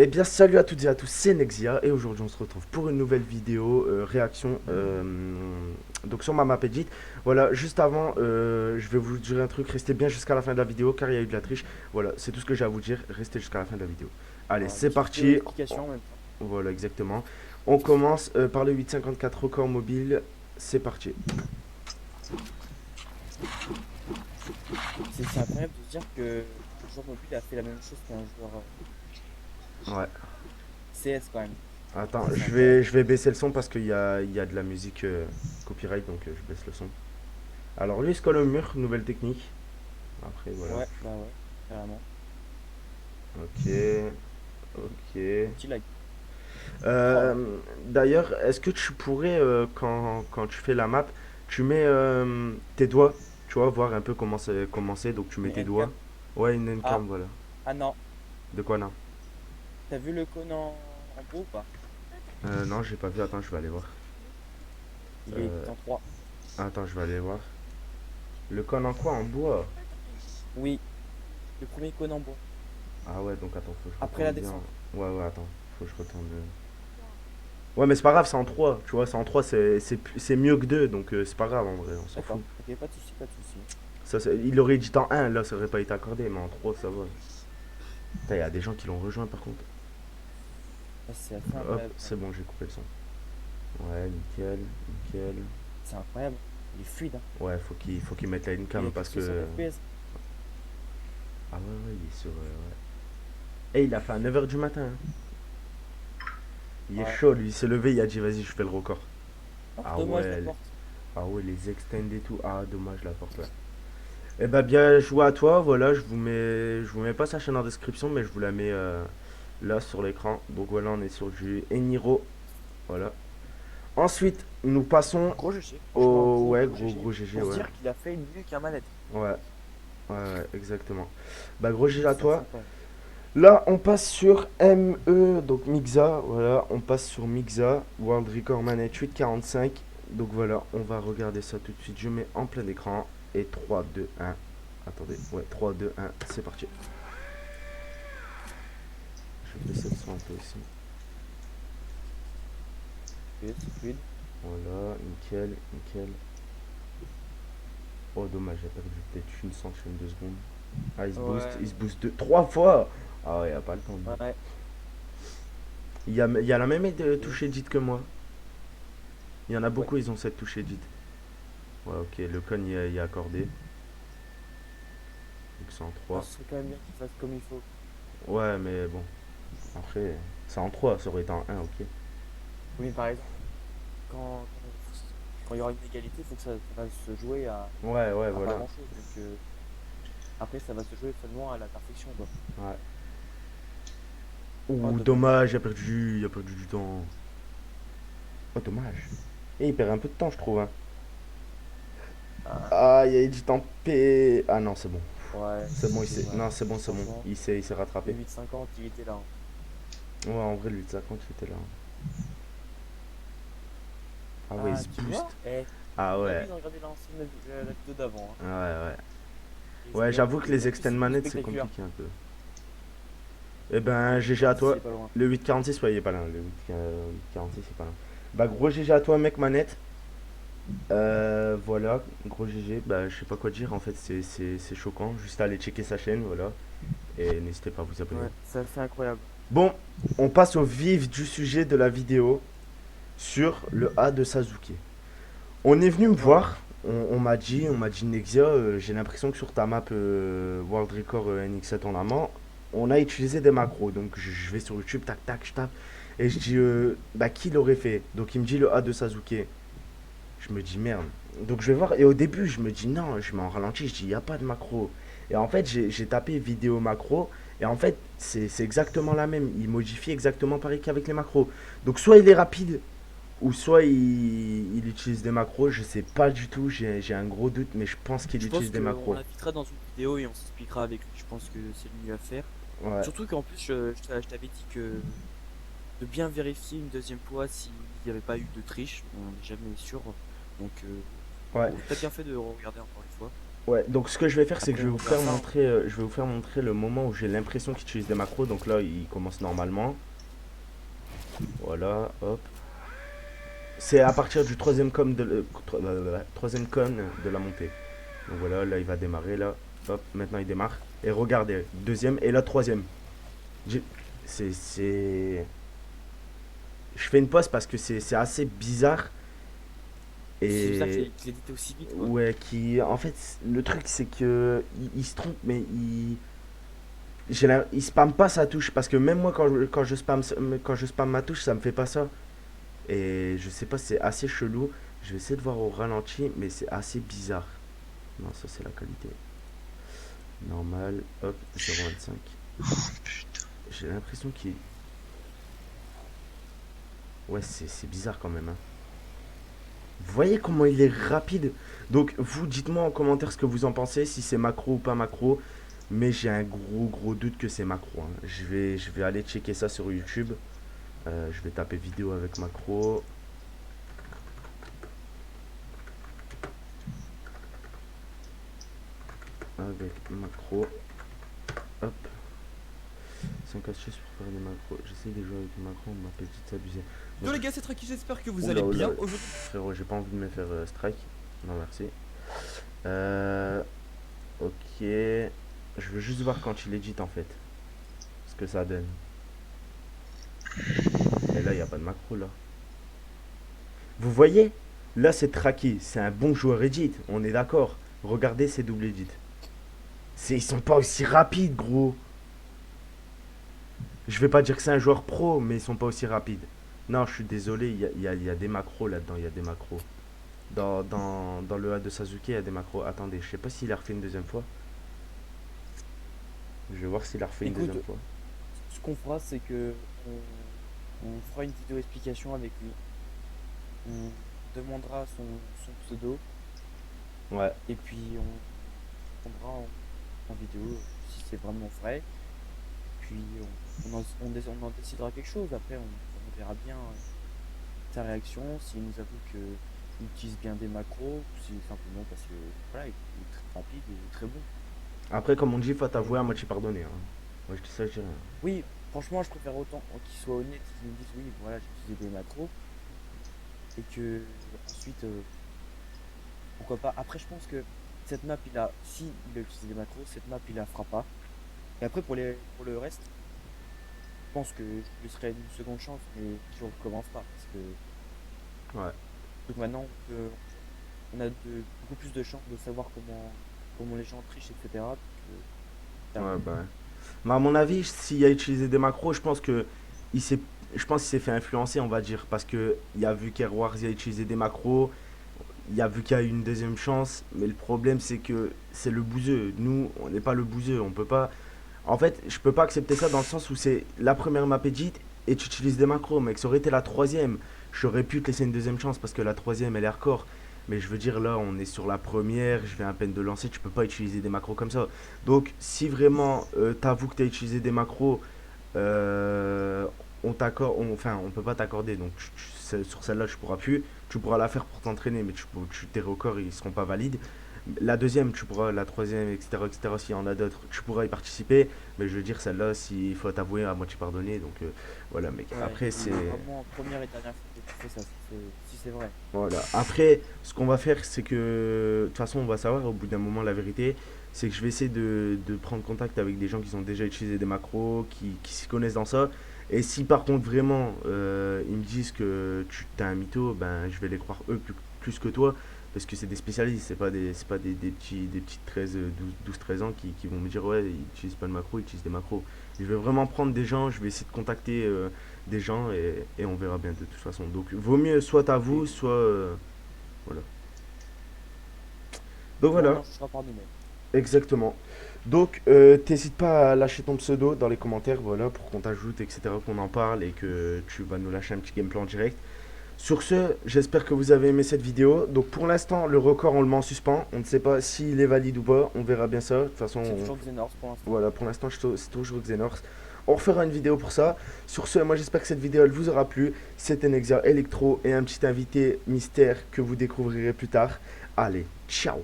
Eh bien, salut à toutes et à tous, c'est Nexia et aujourd'hui on se retrouve pour une nouvelle vidéo réaction donc sur ma map edit. Voilà, juste avant, je vais vous dire un truc, restez bien jusqu'à la fin de la vidéo car il y a eu de la triche. Voilà, c'est tout ce que j'ai à vous dire, restez jusqu'à la fin de la vidéo. Allez, Voilà, une c'est petite vidéo parti. d'explication en même temps. Voilà, exactement. On commence par le 854 record mobile, c'est parti. C'est incroyable de se dire que un joueur mobile a fait la même chose qu'un joueur Ouais. CS quand même. Attends, Ça, c'est incroyable. je vais baisser le son parce qu'il y a de la musique copyright, donc je baisse le son. Alors lui, il se colle au mur, nouvelle technique. Après, voilà. Ouais, bah ouais, carrément. Ok, ok. Petit lag. Oh là. D'ailleurs, est-ce que tu pourrais, quand tu fais la map, tu mets tes doigts, tu vois, voir un peu comment c'est, donc tu mets Une tes doigts. endcam. Ouais, une Ah, endcam, voilà. ah non. De quoi, non? T'as vu le cône en beau ou pas? Non, j'ai pas vu, attends, je vais aller voir. Il est Euh, en 3. attends, je vais aller voir. Le con en quoi? En bois? Oui, le premier cône en bois. Ah ouais, donc attends, faut que je Après la retourne bien. descente. Ouais, ouais, attends, faut que je retourne. Ouais, mais c'est pas grave, c'est en 3 tu vois, c'est en 3 c'est mieux que 2 donc c'est pas grave en vrai, on s'en fout. D'accord. Ok, pas de souci, pas de souci. Ça, il aurait dit en un là, ça aurait pas été accordé, mais en 3 ça va. Il y a des gens qui l'ont rejoint par contre. Ça, c'est assez Hop, incroyable quand c'est même. bon, j'ai coupé le son. Ouais, nickel, nickel. C'est incroyable. Il est fluide, hein. Ouais, faut qu'il mette la Il incam a que parce 60 que. FPS. Ah ouais, ouais, il est sur. Ouais. Et il a fait à 9h du matin, hein. Il est Ouais. chaud, lui, il s'est levé, il a dit vas-y, je fais le record. Oh, Ah dommage la ouais, porte. ah ouais, les extend et tout. Ah, dommage la porte, ouais. Eh ben bien joué à toi, voilà, je vous mets pas sa chaîne en description, mais je vous la mets là sur l'écran. Donc voilà, on est sur du Eniro, voilà. Ensuite, nous passons Gros GG, franchement, au, gros ouais, gros gros GG. gros GG, Pour se ouais, dire qu'il a fait mieux qu'un manette. ouais, ouais, exactement. Bah gros GG à C'est assez toi. incroyable. Là, on passe sur ME, donc Mixa, voilà, on passe sur Mixa, World Record Manette 845. Donc voilà, on va regarder ça tout de suite. Je mets en plein écran et 3 2 1. Attendez, ouais, 3 2 1, c'est parti. Je vais baisser le son un peu aussi. Ok, c'est fluide. Voilà, nickel, nickel. Oh, dommage, j'ai perdu peut-être une centaine de secondes. Ah, Ouais, il se booste deux, trois fois. Ah ouais, y a pas le temps. ouais. Il y a la même Ok. touche edit que moi. Il y en a Ouais. beaucoup, ils ont cette touche edit. Ouais, ok, le con y est accordé. Donc c'est en Ah, 3. ce serait quand même bien qu'il fasse comme il faut. Ouais, mais bon, après, c'est en 3, ça aurait été en un, ok. Oui, mais par exemple, quand il y aura une égalité, il faut que ça va se jouer Ouais, ouais, à pas voilà. grand-chose. Donc après, ça va se jouer seulement à la perfection, quoi. Ouais. Oh, Ouh, dommage. dommage, il a perdu du temps. Oh, dommage. Et il perd un peu de temps, je trouve, hein. Ah, Ah, il y a du temps P. Ah non, c'est bon. ouais, C'est bon, il s'est. Non, dommage. c'est bon, c'est bon. Franchement, Il s'est rattrapé. le 8,50, il était là, hein. Ouais, en vrai, le 850, il était là. Ah ouais, il Ah, se tu vois? booste. Eh, Ah t'as vu, ouais. ils ont regardé la vidéo d'avant, hein. Ouais, ouais. Et Ouais, j'avoue que et les en plus, extend c'est plus manettes, c'est spectaculaire. compliqué un peu. Eh Le ben, GG à 8,46, il toi. est pas loin. Le 846, ouais, il est pas là. Le 846, il est pas là. Bah, gros GG à toi, mec, manette. Voilà, gros GG. Bah, je sais pas quoi dire, en fait, c'est choquant. Juste aller checker sa chaîne, voilà. Et n'hésitez pas à vous abonner. Ouais, c'est assez incroyable. Bon, on passe au vif du sujet de la vidéo sur le A de Sasuke. On est venu me Ouais. voir, on m'a dit Nexia, j'ai l'impression que sur ta map World Record NX7 en amont, on a utilisé des macros. Donc je vais sur YouTube, tac tac, je tape, et je dis, bah qui l'aurait fait? Donc il me dit le A de Sasuke. Je me dis merde. Donc je vais voir, et au début je me dis non, je mets en ralenti, je dis il n'y a pas de macro. Et en fait j'ai tapé vidéo macro, et en fait c'est exactement la même, il modifie exactement pareil qu'avec les macros. Donc soit il est rapide, ou soit il utilise des macros, je sais pas du tout, j'ai un gros doute, mais je pense qu'il Je pense utilise des qu'on macros. l'invitera dans une vidéo et on s'expliquera avec lui. Je pense que c'est le mieux à faire. Ouais, Surtout qu'en plus, je t'avais dit que de bien vérifier une deuxième fois s'il n'y avait pas eu de triche. On n'est jamais sûr. Donc, ouais. t'as bien fait de regarder encore une fois. Ouais, donc ce que je vais faire, c'est que Après, on va faire ça, hein. je vais vous faire montrer le moment où j'ai l'impression qu'il utilise des macros. Donc là, il commence normalement. Voilà, hop. C'est à partir du troisième cône de la montée. Donc voilà, là il va démarrer, là. Hop, maintenant il démarre. Et regardez, deuxième et là troisième. J'ai- c'est... Je fais une pause parce que c'est assez bizarre. C'est bizarre Et qu'il ait dit aussi vite, quoi. ouais, qui... En fait, le truc c'est que il se trompe, mais il spamme pas sa touche. Parce que même moi, quand je spamme ma touche, ça me fait pas ça. Et je sais pas, c'est assez chelou. Je vais essayer de voir au ralenti, mais c'est assez bizarre. Non, ça c'est la qualité. Normal, hop, 0,25. J'ai l'impression qu'il... Ouais, c'est bizarre quand même, hein. Vous voyez comment il est rapide. Donc, vous, dites-moi en commentaire ce que vous en pensez, si c'est macro ou pas macro. Mais j'ai un gros doute que c'est macro, hein. Je vais aller checker ça sur YouTube. Je vais taper vidéo avec macro. Avec macro. Hop. 5 astuces pour faire des macros. J'essaie de jouer avec des macros, ma petite s'abuser. Yo Donc, les gars, c'est Traki, j'espère que vous oula, allez oula. bien aujourd'hui. Frérot, j'ai pas envie de me faire strike. Non, merci. Ok. Je veux juste voir quand il edit en fait. Ce que ça donne. Et là, il n'y a pas de macro là. Vous voyez? Là, c'est Traki. C'est un bon joueur edit. On est d'accord. Regardez ces double edit. Ils sont pas aussi rapides, gros. Je vais pas dire que c'est un joueur pro, mais ils sont pas aussi rapides. Non, je suis désolé. Il y a des macros là-dedans. Il y a des macros. Dans le A de Sasuke, il y a des macros. Attendez, je sais pas s'il a refait une deuxième fois. Je vais voir s'il a refait une Écoute, deuxième fois. ce qu'on fera, c'est que on fera une vidéo explication avec lui. On demandera son pseudo Ouais. et puis on prendra en vidéo si c'est vraiment vrai. Puis on en décidera quelque chose. Après, on verra bien sa réaction, s'il nous avoue qu'il utilise bien des macros, ou si simplement parce que voilà, il est très rapide et très bon. Après, comme on dit, faut Mais t'avouer à moitié pardonner, hein. Moi, je dis ça, je dis rien. oui, franchement, je préfère autant qu'il soit honnête, qu'il me dise oui, voilà, j'ai utilisé des macros, et que ensuite, pourquoi pas. Après, je pense que cette map, si il a utilisé des macros, cette map, il la fera pas. Et après, pour le reste, je pense que je lui serais une seconde chance, mais qu'il ne recommence pas, parce que Ouais. donc maintenant, on a beaucoup plus de chances de savoir comment les gens trichent, etc. Ouais, bah ouais. Mais à mon avis, s'il a utilisé des macros, il s'est, je pense qu'il s'est fait influencer, on va dire, parce que il a vu qu'Airwars a utilisé des macros, il a vu qu'il y a eu une deuxième chance, mais le problème c'est que c'est le bouseux. Nous, on n'est pas le bouseux, on peut pas. En fait, je peux pas accepter ça dans le sens où c'est la première map edit et tu utilises des macros, mec. Ça aurait été la troisième. J'aurais pu te laisser une deuxième chance parce que la troisième elle est hardcore. Mais je veux dire, là, on est sur la première, je viens à peine de lancer, tu peux pas utiliser des macros comme ça. Donc, si vraiment t'avoues que t'as utilisé des macros, euh, on t'accorde, enfin, on peut pas t'accorder. Donc, sur celle-là, tu pourras plus. Tu pourras la faire pour t'entraîner, mais tes records, ils seront pas valides. La deuxième, tu pourras, la troisième, etc. S'il y en a d'autres, tu pourras y participer. Mais je veux dire, celle-là, s'il faut t'avouer, à moitié pardonner. Donc, voilà, mec. Ouais, Après, c'est. vraiment première et dernière fois que tu fais ça, si c'est vrai. Voilà. Après, ce qu'on va faire, c'est que de toute façon, on va savoir au bout d'un moment la vérité. C'est que je vais essayer de prendre contact avec des gens qui ont déjà utilisé des macros, qui s'y connaissent dans ça. Et si par contre vraiment ils me disent que tu t'es un mytho, ben je vais les croire eux plus que toi. Parce que c'est des spécialistes, c'est pas des petits 13 ans qui vont me dire ouais, ils utilisent pas de macro, ils utilisent des macros. Je vais vraiment prendre des gens, je vais essayer de contacter des gens et on verra bien de toute façon. Donc vaut mieux soit à vous, Et soit voilà. Donc bon, on voilà, en jugera par nous-mêmes. exactement. Donc t'hésites pas à lâcher ton pseudo dans les commentaires, voilà, pour qu'on t'ajoute, etc., qu'on en parle et que tu vas nous lâcher un petit gameplay en direct. Sur ce, j'espère que vous avez aimé cette vidéo. Donc pour l'instant, le record, on le met en suspens. On ne sait pas s'il est valide ou pas. On verra bien ça. De toute façon, C'est toujours Xenor's pour l'instant. voilà, pour l'instant, c'est toujours Xenorx. On refera une vidéo pour ça. Sur ce, moi j'espère que cette vidéo elle vous aura plu. C'était Nexia Electro et un petit invité mystère que vous découvrirez plus tard. Allez, ciao!